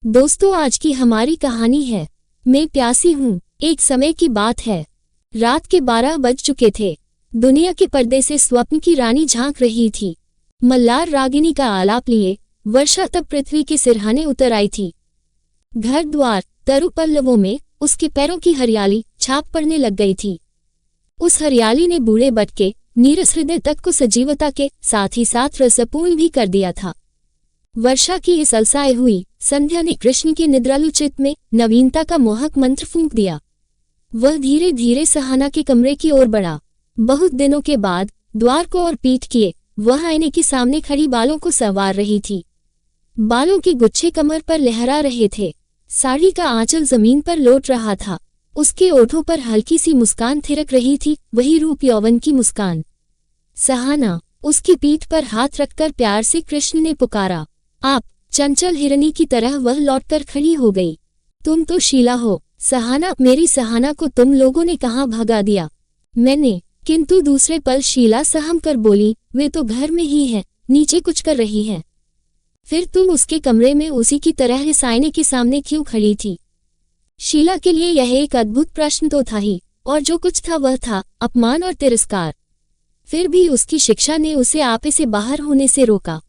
दोस्तों, आज की हमारी कहानी है मैं प्यासी हूँ। एक समय की बात है। रात के 12 बज चुके थे। दुनिया के पर्दे से स्वप्न की रानी झांक रही थी। मल्लार रागिनी का आलाप लिए वर्षा तब पृथ्वी के सिरहाने उतर आई थी। घर द्वार तरु पल्लवों में उसके पैरों की हरियाली छाप पड़ने लग गई थी। उस हरियाली ने बूढ़े बटके नीरस हृदय तक को सजीवता के साथ ही साथ रसपूर्ण भी कर दिया था। वर्षा की इस अलसाए हुई संध्या ने कृष्ण के निद्रालु चित्त में नवीनता का मोहक मंत्र फूंक दिया। वह धीरे धीरे सहाना के कमरे की ओर बढ़ा। बहुत दिनों के बाद द्वार को और पीठ किए वह आईने के सामने खड़ी बालों को संवार रही थी। बालों के गुच्छे कमर पर लहरा रहे थे। साड़ी का आंचल जमीन पर लौट रहा था। उसके ओठों पर हल्की सी मुस्कान थिरक रही थी, वही रूप यौवन की मुस्कान। सहाना, उसकी पीठ पर हाथ रखकर प्यार से कृष्ण ने पुकारा। आप। चंचल हिरनी की तरह वह लौटकर खड़ी हो गई। तुम तो शीला हो। सहाना, मेरी सहाना को तुम लोगों ने कहाँ भगा दिया? मैंने। किंतु दूसरे पल शीला सहम कर बोली, वे तो घर में ही है, नीचे कुछ कर रही है। फिर तुम उसके कमरे में उसी की तरह इस आईने के सामने क्यों खड़ी थी? शीला के लिए यह एक अद्भुत प्रश्न तो था ही, और जो कुछ था वह था अपमान और तिरस्कार। फिर भी उसकी शिक्षा ने उसे आपे से बाहर होने से रोका।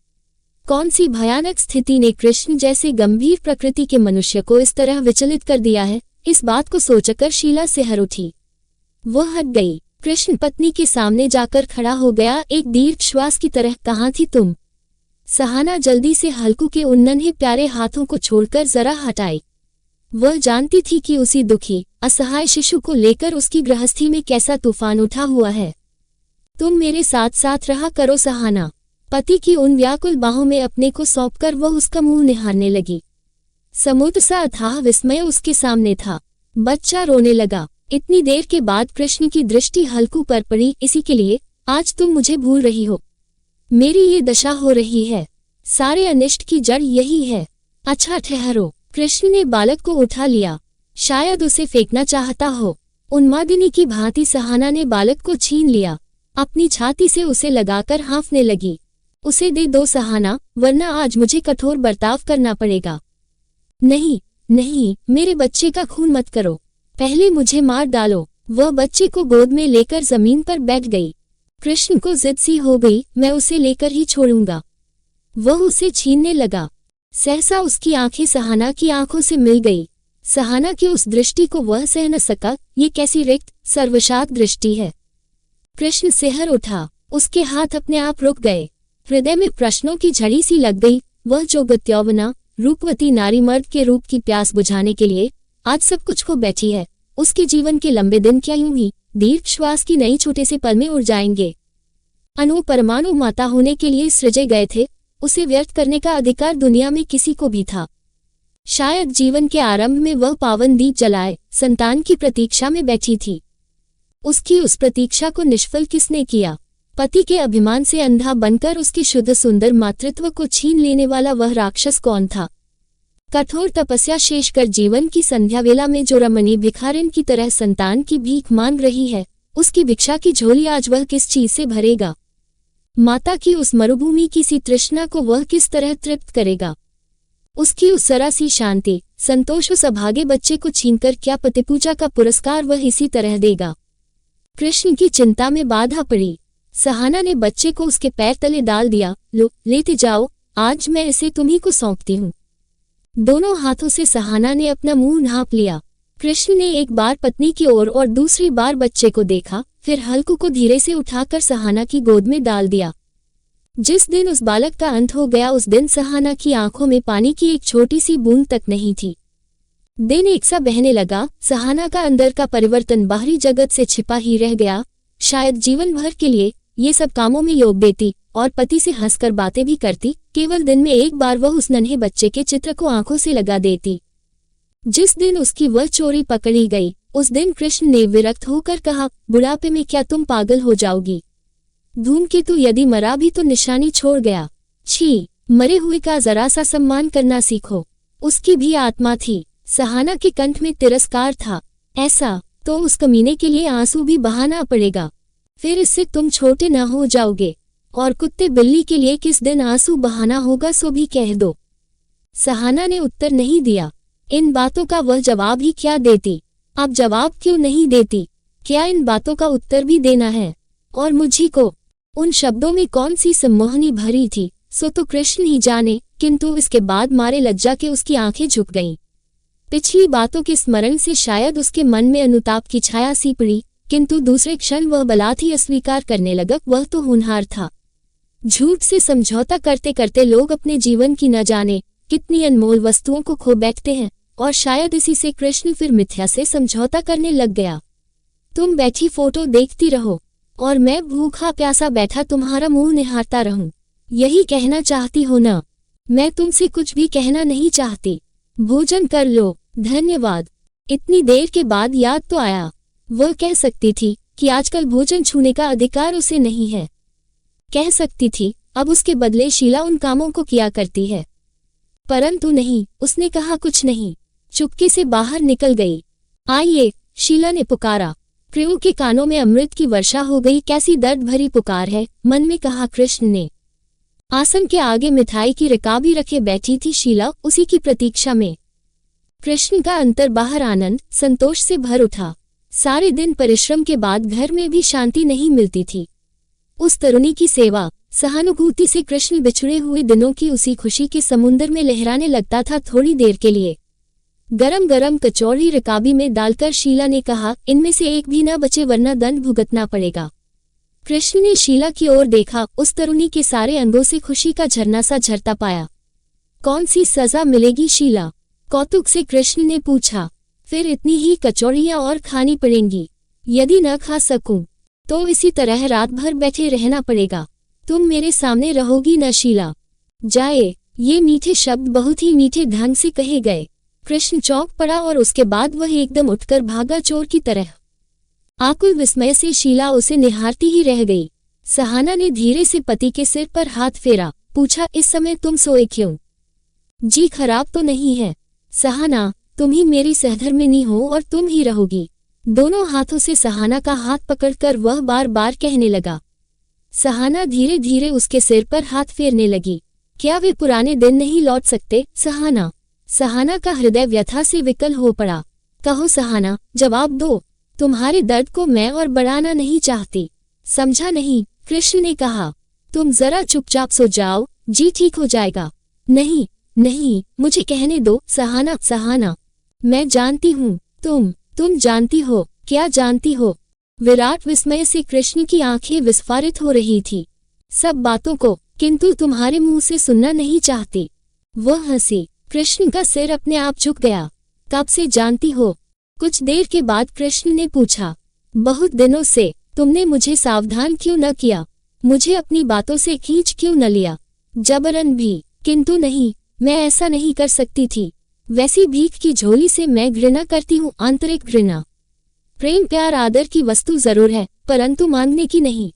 कौन सी भयानक स्थिति ने कृष्ण जैसे गंभीर प्रकृति के मनुष्य को इस तरह विचलित कर दिया है? इस बात को सोचकर शीला सिहर उठी। वह हट गई। कृष्ण पत्नी के सामने जाकर खड़ा हो गया, एक दीर्घ श्वास की तरह। कहाँ थी तुम? सहाना जल्दी से हल्कू के उन नन्हे प्यारे हाथों को छोड़कर जरा हटाई। वह जानती थी कि उसी दुखी असहाय शिशु को लेकर उसकी गृहस्थी में कैसा तूफान उठा हुआ है। तुम मेरे साथ साथ रहा करो सहाना। पति की उन व्याकुल बाहों में अपने को सौंपकर वह उसका मुंह निहारने लगी। समुद्र सा अथाह विस्मय उसके सामने था। बच्चा रोने लगा। इतनी देर के बाद कृष्ण की दृष्टि हल्कू पर पड़ी। इसी के लिए आज तुम मुझे भूल रही हो? मेरी ये दशा हो रही है, सारे अनिष्ट की जड़ यही है। अच्छा ठहरो। कृष्ण ने बालक को उठा लिया। शायद उसे फेंकना चाहता हो। उन्मादिनी की भांति सहाना ने बालक को छीन लिया। अपनी छाती से उसे लगाकर हाँफने लगी। उसे दे दो सहाना, वरना आज मुझे कठोर बर्ताव करना पड़ेगा। नहीं नहीं, मेरे बच्चे का खून मत करो, पहले मुझे मार डालो। वह बच्चे को गोद में लेकर जमीन पर बैठ गई। कृष्ण को जिद सी हो गई, मैं उसे लेकर ही छोड़ूंगा। वह उसे छीनने लगा। सहसा उसकी आंखें सहाना की आंखों से मिल गई। सहाना की उस दृष्टि को वह सह न सका। ये कैसी रिक्त सर्वशात दृष्टि है? कृष्ण सिहर उठा। उसके हाथ अपने आप रुक गए। हृदय में प्रश्नों की झड़ी सी लग गई। वह जो गत्यौवना रूपवती नारी मर्द के रूप की प्यास बुझाने के लिए आज सब कुछ खो बैठी है, उसके जीवन के लंबे दिन क्या यूं ही दीर्घ श्वास की नई छोटे से पल में उड़ जाएंगे? अणु परमाणु माता होने के लिए सृजे गए थे। उसे व्यर्थ करने का अधिकार दुनिया में किसी को भी था? शायद जीवन के आरंभ में वह पावन दीप जलाए संतान की प्रतीक्षा में बैठी थी। उसकी उस प्रतीक्षा को निष्फल किसने किया? पति के अभिमान से अंधा बनकर उसके शुद्ध सुंदर मातृत्व को छीन लेने वाला वह राक्षस कौन था? कठोर तपस्या शेष कर जीवन की संध्या वेला में जो रमणी भिखारिन की तरह संतान की भीख मांग रही है, उसकी भिक्षा की झोली आज वह किस चीज से भरेगा? माता की उस मरुभूमि की सी तृष्णा को वह किस तरह तृप्त करेगा? उसकी उस जरा सी शांति संतोष उस अभागे बच्चे को छीनकर क्या पतिपूजा का पुरस्कार वह इसी तरह देगा? कृष्ण की चिंता में बाधा पड़ी। सहाना ने बच्चे को उसके पैर तले डाल दिया। लो, लेते जाओ, आज मैं इसे तुम्ही को सौंपती हूँ। दोनों हाथों से सहाना ने अपना मुंह ढांप लिया। कृष्ण ने एक बार पत्नी की ओर और दूसरी बार बच्चे को देखा, फिर हल्कू को धीरे से उठाकर सहाना की गोद में डाल दिया। जिस दिन उस बालक का अंत हो गया, उस दिन सहाना की आंखों में पानी की एक छोटी सी बूंद तक नहीं थी। दिन एक सा बहने लगा। सहाना का अंदर का परिवर्तन बाहरी जगत से छिपा ही रह गया। शायद जीवन भर के लिए ये सब कामों में योग देती और पति से हंसकर बातें भी करती। केवल दिन में एक बार वह उस नन्हे बच्चे के चित्र को आंखों से लगा देती। जिस दिन उसकी वह चोरी पकड़ी गई, उस दिन कृष्ण ने विरक्त होकर कहा, बुढ़ापे में क्या तुम पागल हो जाओगी? धूमकेतु यदि मरा भी तो निशानी छोड़ गया। छी, मरे हुए का जरा सा सम्मान करना सीखो। उसकी भी आत्मा थी। सहाना के कंठ में तिरस्कार था। ऐसा तो उस कमीने के लिए आंसू भी बहाना पड़ेगा। फिर इससे तुम छोटे न हो जाओगे। और कुत्ते बिल्ली के लिए किस दिन आंसू बहाना होगा सो भी कह दो। सहाना ने उत्तर नहीं दिया। इन बातों का वह जवाब ही क्या देती। अब जवाब क्यों नहीं देती? क्या इन बातों का उत्तर भी देना है? और मुझी को उन शब्दों में कौन सी सम्मोहनी भरी थी, सो तो कृष्ण ही जाने, किंतु इसके बाद मारे लज्जा के उसकी आंखें झुक गईं। पिछली बातों के स्मरण से शायद उसके मन में अनुताप की छाया सी पड़ी, किंतु दूसरे क्षण वह बलात् ही अस्वीकार करने लगा। वह तो होनहार था। झूठ से समझौता करते करते लोग अपने जीवन की न जाने कितनी अनमोल वस्तुओं को खो बैठते हैं, और शायद इसी से कृष्ण फिर मिथ्या से समझौता करने लग गया। तुम बैठी फोटो देखती रहो और मैं भूखा प्यासा बैठा तुम्हारा मुंह निहारता रहूं, यही कहना चाहती हो ना? मैं तुमसे कुछ भी कहना नहीं चाहती। भोजन कर लो। धन्यवाद। इतनी देर के बाद याद तो आया। वह कह सकती थी कि आजकल भोजन छूने का अधिकार उसे नहीं है। कह सकती थी अब उसके बदले शीला उन कामों को किया करती है, परंतु नहीं, उसने कहा कुछ नहीं, चुपके से बाहर निकल गई। आइए, शीला ने पुकारा। प्रियो के कानों में अमृत की वर्षा हो गई। कैसी दर्द भरी पुकार है, मन में कहा कृष्ण ने। आसन के आगे मिठाई की रकाबी रखे बैठी थी शीला, उसी की प्रतीक्षा में। कृष्ण का अंतर बाहर आनंद संतोष से भर उठा। सारे दिन परिश्रम के बाद घर में भी शांति नहीं मिलती थी। उस तरुणी की सेवा सहानुभूति से कृष्ण बिछड़े हुए दिनों की उसी खुशी के समुंदर में लहराने लगता था। थोड़ी देर के लिए गरम गरम कचौड़ी रकाबी में डालकर शीला ने कहा, इनमें से एक भी न बचे वरना दंड भुगतना पड़ेगा। कृष्ण ने शीला की ओर देखा। उस तरुणी के सारे अंगों से खुशी का झरना सा झरता पाया। कौन सी सजा मिलेगी शीला? कौतुक से कृष्ण ने पूछा। फिर इतनी ही कचौड़ियां और खानी पड़ेंगी। यदि न खा सकूं तो इसी तरह रात भर बैठे रहना पड़ेगा। तुम मेरे सामने रहोगी न शीला? जाए। ये मीठे शब्द बहुत ही मीठे ढंग से कहे गए। कृष्ण चौंक पड़ा और उसके बाद वह एकदम उठकर भागा चोर की तरह। आकुल विस्मय से शीला उसे निहारती ही रह गई। सहाना ने धीरे से पति के सिर पर हाथ फेरा, पूछा, इस समय तुम सोए क्यों? जी खराब तो नहीं है? सहाना, तुम ही मेरी सहधर्मिणी हो और तुम ही रहोगी। दोनों हाथों से सहाना का हाथ पकड़कर वह बार बार कहने लगा। सहाना धीरे धीरे उसके सिर पर हाथ फेरने लगी। क्या वे पुराने दिन नहीं लौट सकते? सहाना। सहाना का हृदय व्यथा से विकल हो पड़ा। कहो सहाना, जवाब दो। तुम्हारे दर्द को मैं और बढ़ाना नहीं चाहती, समझा नहीं? कृष्ण ने कहा। तुम जरा चुपचाप सो जाओ, जी ठीक हो जाएगा। नहीं नहीं, मुझे कहने दो। सहाना, सहाना, मैं जानती हूँ। तुम जानती हो? क्या जानती हो? विराट विस्मय से कृष्ण की आंखें विस्फारित हो रही थी। सब बातों को, किंतु तुम्हारे मुंह से सुनना नहीं चाहती। वह हंसी। कृष्ण का सिर अपने आप झुक गया। कब से जानती हो? कुछ देर के बाद कृष्ण ने पूछा। बहुत दिनों से। तुमने मुझे सावधान क्यों न किया? मुझे अपनी बातों से खींच क्यों न लिया? जबरन भी। किंतु नहीं, मैं ऐसा नहीं कर सकती थी। वैसी भीख की झोली से मैं घृणा करती हूँ, आंतरिक घृणा। प्रेम प्यार आदर की वस्तु जरूर है, परंतु मांगने की नहीं।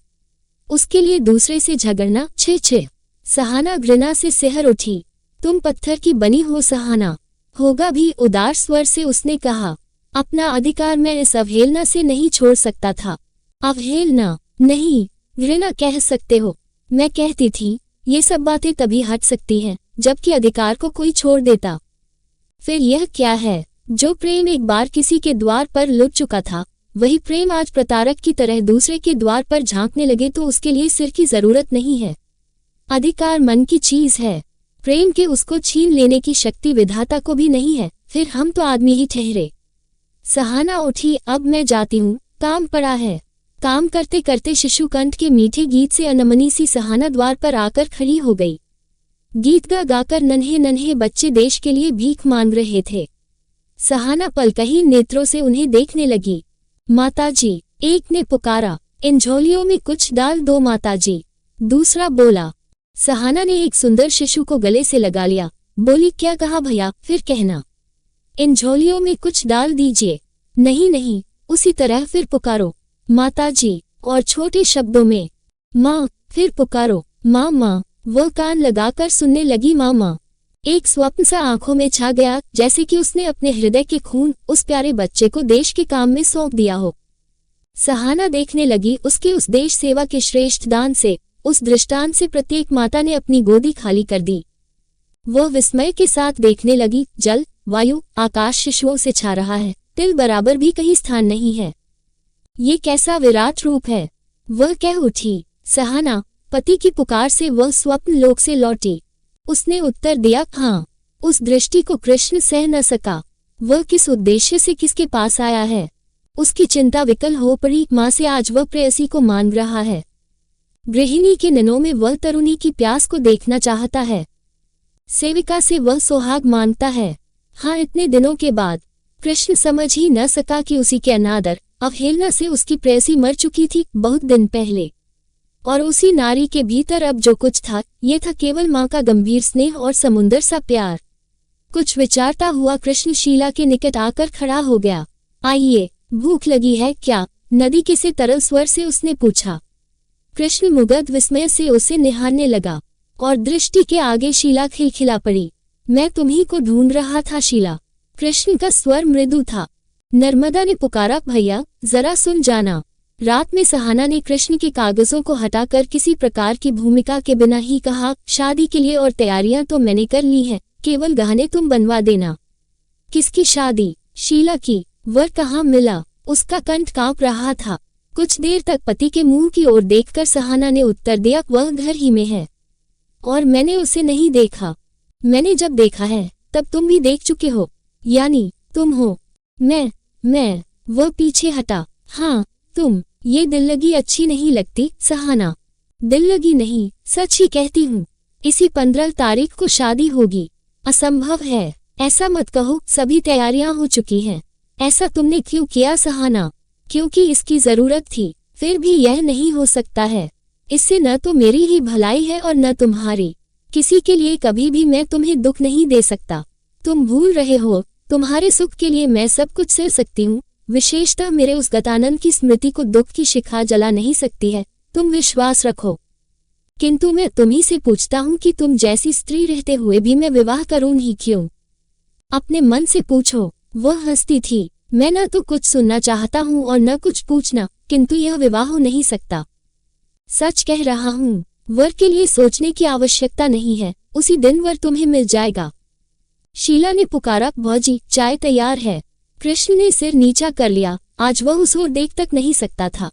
उसके लिए दूसरे से झगड़ना, छे छे। सहाना घृणा से सिहर उठी। तुम पत्थर की बनी हो सहाना। होगा भी, उदार स्वर से उसने कहा। अपना अधिकार मैं इस अवहेलना से नहीं छोड़ सकता था। अवहेलना नहीं, घृणा कह सकते हो। मैं कहती थी ये सब बातें तभी हट सकती हैं जबकि अधिकार को कोई छोड़ देता। फिर यह क्या है? जो प्रेम एक बार किसी के द्वार पर लुट चुका था, वही प्रेम आज प्रतारक की तरह दूसरे के द्वार पर झांकने लगे तो उसके लिए सिर की जरूरत नहीं है। अधिकार मन की चीज है। प्रेम के उसको छीन लेने की शक्ति विधाता को भी नहीं है। फिर हम तो आदमी ही ठहरे। सहाना उठी। अब मैं जाती हूँ, काम पड़ा है। काम करते करते शिशुकंठ के मीठे गीत से अनमनी सी सहाना द्वार पर आकर खड़ी हो गई। गीत गा गाकर नन्हे नन्हे बच्चे देश के लिए भीख मांग रहे थे। सहाना पलकहीन नेत्रों से उन्हें देखने लगी। माताजी, एक ने पुकारा। इन झोलियों में कुछ डाल दो माताजी। दूसरा बोला। सहाना ने एक सुंदर शिशु को गले से लगा लिया। बोली, क्या कहा भैया? फिर कहना। इन झोलियों में कुछ डाल दीजिए। नहीं नहीं, उसी तरह फिर पुकारो, माताजी, और छोटे शब्दों में, माँ। फिर पुकारो, माँ माँ। वह कान लगाकर सुनने लगी। माँ माँ। एक स्वप्न सा आंखों में छा गया, जैसे कि उसने अपने हृदय के खून उस प्यारे बच्चे को देश के काम में सौंप दिया हो। सहाना देखने लगी। उसके उस देश सेवा के श्रेष्ठ दान से, उस दृष्टांत से प्रत्येक माता ने अपनी गोदी खाली कर दी। वह विस्मय के साथ देखने लगी। जल, वायु, आकाश शिशुओं से छा रहा है, तिल बराबर भी कहीं स्थान नहीं है। ये कैसा विराट रूप है। वह कह उठी। सहाना, पति की पुकार से वह स्वप्न लोक से लौटी। उसने उत्तर दिया, हाँ। उस दृष्टि को कृष्ण सह न सका। वह किस उद्देश्य से किसके पास आया है। उसकी चिंता विकल हो पड़ी। माँ से आज वह प्रेयसी को मांग रहा है। गृहिणी के नैनों में वह तरुणी की प्यास को देखना चाहता है। सेविका से वह सुहाग मांगता है। हाँ, इतने दिनों के बाद कृष्ण समझ ही न सका कि उसी के अनादर, अवहेलना से उसकी प्रेयसी मर चुकी थी बहुत दिन पहले। और उसी नारी के भीतर अब जो कुछ था, ये था केवल माँ का गंभीर स्नेह और समुंदर सा प्यार। कुछ विचारता हुआ कृष्ण शीला के निकट आकर खड़ा हो गया। आइए, भूख लगी है क्या? नदी के से तरल स्वर से उसने पूछा। कृष्ण मुग्ध विस्मय से उसे निहारने लगा और दृष्टि के आगे शीला खिलखिला पड़ी। मैं तुम्ही को ढूंढ रहा था शीला। कृष्ण का स्वर मृदु था। नर्मदा ने पुकारा, भैया जरा सुन जाना। रात में सहाना ने कृष्ण के कागजों को हटाकर किसी प्रकार की भूमिका के बिना ही कहा, शादी के लिए और तैयारियां तो मैंने कर ली हैं, केवल गहने तुम बनवा देना। किसकी शादी? शीला की। वर कहाँ मिला? उसका कंठ कांप रहा था। कुछ देर तक पति के मुंह की ओर देखकर सहाना ने उत्तर दिया, वह घर ही में है और मैंने उसे नहीं देखा। मैंने जब देखा है तब तुम भी देख चुके हो, यानी तुम हो। मैं। वह पीछे हटा। हाँ, तुम। ये दिल्लगी अच्छी नहीं लगती सहाना। दिल्लगी नहीं, सच ही कहती हूँ। इसी 15 तारीख को शादी होगी। असंभव है। ऐसा मत कहो, सभी तैयारियां हो चुकी हैं। ऐसा तुमने क्यों किया सहाना? क्योंकि इसकी जरूरत थी। फिर भी यह नहीं हो सकता है। इससे न तो मेरी ही भलाई है और न तुम्हारी। किसी के लिए कभी भी मैं तुम्हें दुख नहीं दे सकता। तुम भूल रहे हो, तुम्हारे सुख के लिए मैं सब कुछ सह सकती हूँ। विशेषतः मेरे उस गतानंद की स्मृति को दुख की शिखा जला नहीं सकती है, तुम विश्वास रखो। किंतु मैं तुम्ही से पूछता हूँ कि तुम जैसी स्त्री रहते हुए भी मैं विवाह करूँ ही क्यों? अपने मन से पूछो। वह हंसती थी। मैं न तो कुछ सुनना चाहता हूँ और न कुछ पूछना, किंतु यह विवाह हो नहीं सकता। सच कह रहा हूँ। वर के लिए सोचने की आवश्यकता नहीं है, उसी दिन वर तुम्हें मिल जाएगा। शीला ने पुकारा, भौजी चाय तैयार है। कृष्ण ने सिर नीचा कर लिया। आज वह उस ओर देख तक नहीं सकता था।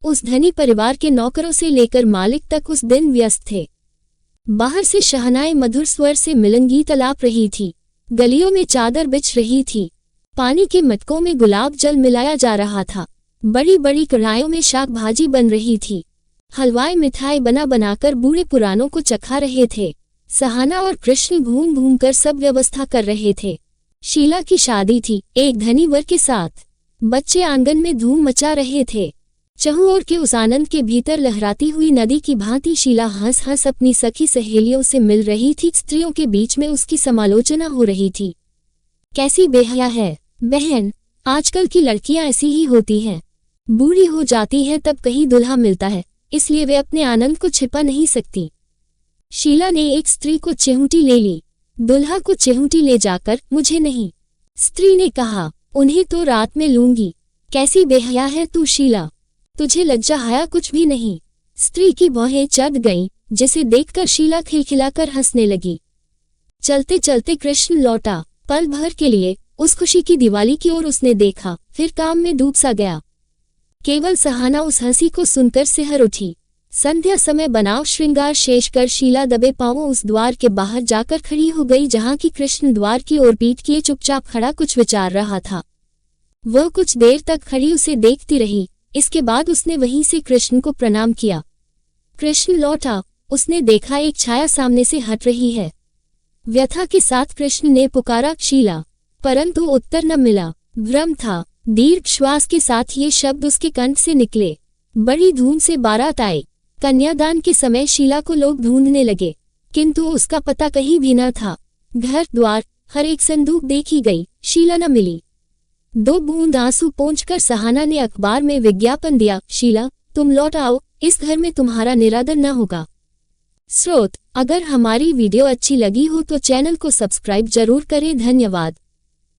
उस धनी परिवार के नौकरों से लेकर मालिक तक उस दिन व्यस्त थे। बाहर से शहनाएं मधुर स्वर से मिलनगीत अलाप रही थी। गलियों में चादर बिछ रही थी। पानी के मटकों में गुलाब जल मिलाया जा रहा था। बड़ी बड़ी कढ़ाइयों में शाक भाजी बन रही थी। हलवाई मिठाई बना बनाकर बूढ़े पुरानों को चखा रहे थे। सहाना और कृष्ण घूम घूम कर सब व्यवस्था कर रहे थे। शीला की शादी थी, एक धनी वर के साथ। बच्चे आंगन में धूम मचा रहे थे। चहुओर के उस आनंद के भीतर लहराती हुई नदी की भांति शीला हंस हंस अपनी सखी सहेलियों से मिल रही थी। स्त्रियों के बीच में उसकी समालोचना हो रही थी। कैसी बेहया है बहन, आजकल की लड़कियां ऐसी ही होती हैं। बूढ़ी हो जाती हैं तब कहीं दुल्हा मिलता है, इसलिए वे अपने आनंद को छिपा नहीं सकती। शीला ने एक स्त्री को चिहुटी ले ली। दुल्हा को चिहुटी ले जाकर, मुझे नहीं। स्त्री ने कहा, उन्हें तो रात में लूंगी। कैसी बेहया है तू शीला, तुझे लज्जा हया कुछ भी नहीं। स्त्री की भौहें चढ़ गईं, जिसे देखकर शीला खिलखिलाकर हंसने लगी। चलते चलते कृष्ण लौटा। पल भर के लिए उस खुशी की दिवाली की ओर उसने देखा, फिर काम में डूब सा गया। केवल सहाना उस हंसी को सुनकर सिहर उठी। संध्या समय बनाव श्रृंगार शेष कर शीला दबे पांवों उस द्वार के बाहर जाकर खड़ी हो गई, जहां की कृष्ण द्वार की ओर पीठ किए चुपचाप खड़ा कुछ विचार रहा था। वह कुछ देर तक खड़ी उसे देखती रही। इसके बाद उसने वहीं से कृष्ण को प्रणाम किया। कृष्ण लौटा। उसने देखा एक छाया सामने से हट रही है। व्यथा के साथ कृष्ण ने पुकारा, शीला, परंतु उत्तर न मिला। भ्रम था। दीर्घ श्वास के साथ ये शब्द उसके कंठ से निकले। बड़ी धूम से बारात आई। कन्यादान के समय शीला को लोग ढूंढने लगे, किंतु उसका पता कहीं भी न था। घर द्वार हर एक संदूक देखी गई, शीला न मिली। 2 बूंद आंसू पोंछकर सहाना ने अखबार में विज्ञापन दिया, शीला तुम लौट आओ, इस घर में तुम्हारा निरादर न होगा। स्रोत, अगर हमारी वीडियो अच्छी लगी हो तो चैनल को सब्सक्राइब जरूर करें। धन्यवाद।